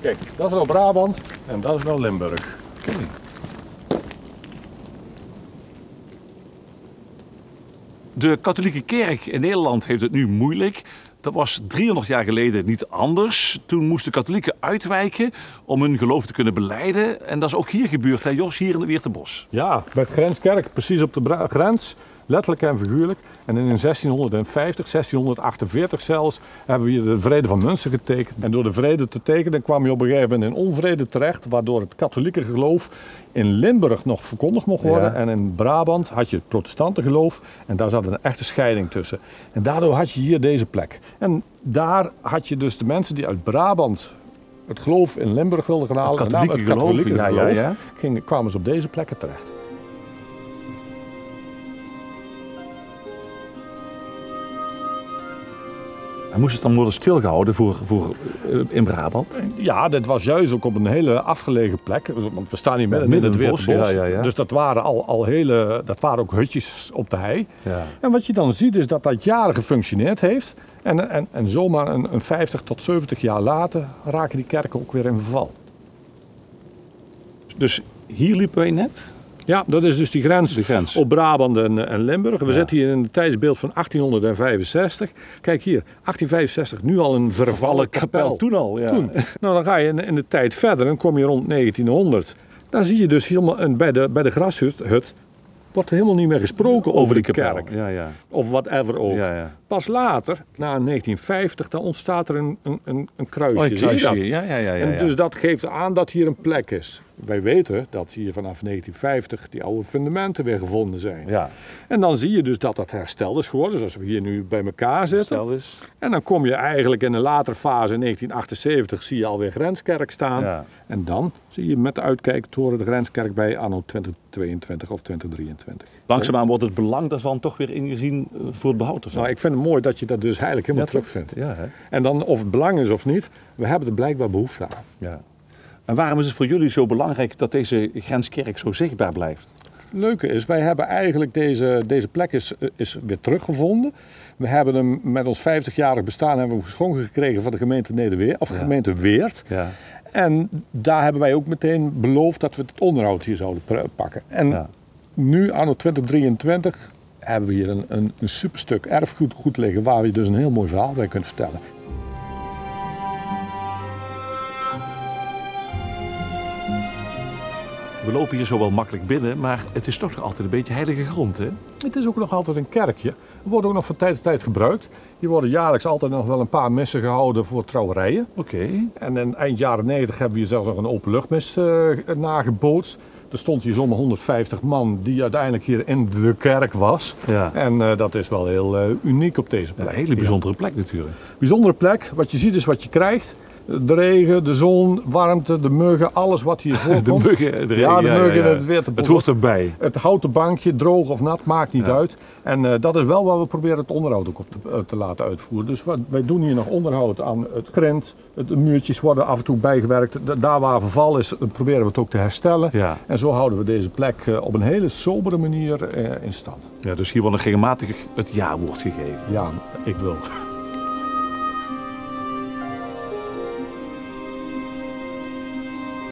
Kijk, dat is nou Brabant en dat is nou Limburg. Okay. De katholieke kerk in Nederland heeft het nu moeilijk. Dat was 300 jaar geleden niet anders. Toen moesten katholieken uitwijken om hun geloof te kunnen belijden. En dat is ook hier gebeurd, hè Jos, hier in Weertebos. Ja, bij de grenskerk, precies op de grens, letterlijk en figuurlijk. En in 1650, 1648 zelfs, hebben we hier de vrede van Münster getekend. En door de vrede te tekenen kwam je op een gegeven moment in onvrede terecht, waardoor het katholieke geloof in Limburg nog verkondigd mocht worden. Ja. En in Brabant had je het protestantengeloof en daar zat een echte scheiding tussen. En daardoor had je hier deze plek. En daar had je dus de mensen die uit Brabant het geloof in Limburg wilden gaan halen. Het katholieke geloof, kwamen ze op deze plekken terecht. En moest het dan worden stilgehouden in Brabant? Ja, dat was juist ook op een hele afgelegen plek. Want we staan hier midden in het Weertebos. Ja. Dus dat waren dat waren ook hutjes op de hei. Ja. En wat je dan ziet is dat dat jaren gefunctioneerd heeft. En zomaar een 50 tot 70 jaar later raken die kerken ook weer in verval. Dus hier liepen wij net? Ja, dat is dus die grens op Brabant en Limburg. We zitten hier in het tijdsbeeld van 1865. Kijk hier, 1865, nu al een vervallen kapel. Toen al, ja. Toen. Nou, dan ga je in de tijd verder en kom je rond 1900. Dan zie je dus helemaal bij de grashut wordt er helemaal niet meer gesproken over die kerk. Ja. Of whatever ook. Ja. Pas later, na 1950, dan ontstaat er een kruisje. Een kruisje. Ja. En dus dat geeft aan dat hier een plek is. Wij weten dat hier vanaf 1950 die oude fundamenten weer gevonden zijn. Ja. En dan zie je dus dat dat hersteld is geworden, zoals we hier nu bij elkaar zitten. Is. En dan kom je eigenlijk in een later fase, in 1978, zie je alweer Grenskerk staan. Ja. En dan zie je met de uitkijktoren de Grenskerk bij anno 2022 of 2023. Langzaamaan wordt het belang daarvan toch weer ingezien voor het behoud ervan. Nou, ik vind het mooi dat je dat dus eigenlijk helemaal terugvindt. Ja, hè? En dan of het belang is of niet, we hebben er blijkbaar behoefte aan. Ja. En waarom is het voor jullie zo belangrijk dat deze grenskerk zo zichtbaar blijft? Het leuke is, wij hebben eigenlijk deze plek is weer teruggevonden. We hebben hem met ons 50-jarig bestaan hebben we geschonken gekregen van de gemeente Nederweert, of gemeente Weert. Ja. En daar hebben wij ook meteen beloofd dat we het onderhoud hier zouden pakken. En nu, anno 2023, hebben we hier een superstuk erfgoed liggen waar je dus een heel mooi verhaal bij kunt vertellen. We lopen hier zo wel makkelijk binnen, maar het is toch nog altijd een beetje heilige grond, hè? Het is ook nog altijd een kerkje. Het wordt ook nog van tijd tot tijd gebruikt. Hier worden jaarlijks altijd nog wel een paar missen gehouden voor trouwerijen. Oké. En in eind jaren 90 hebben we hier zelfs nog een openluchtmis nagebootst. Er stond hier zo'n 150 man die uiteindelijk hier in de kerk was. Ja. En dat is wel heel uniek op deze plek. Een hele bijzondere plek natuurlijk. Bijzondere plek. Wat je ziet is wat je krijgt. De regen, de zon, warmte, de muggen, alles wat hier voorkomt. De muggen, de regen, muggen en het Weertebos. Het hoort erbij. Het houten bankje, droog of nat, maakt niet uit. En dat is wel waar we proberen het onderhoud ook op te laten uitvoeren. Dus wij doen hier nog onderhoud aan het grind. De muurtjes worden af en toe bijgewerkt. Daar waar verval is, proberen we het ook te herstellen. Ja. En zo houden we deze plek op een hele sobere manier in stand. Ja, dus hier wordt nog regelmatig het ja-woord gegeven. Ja, ik wil.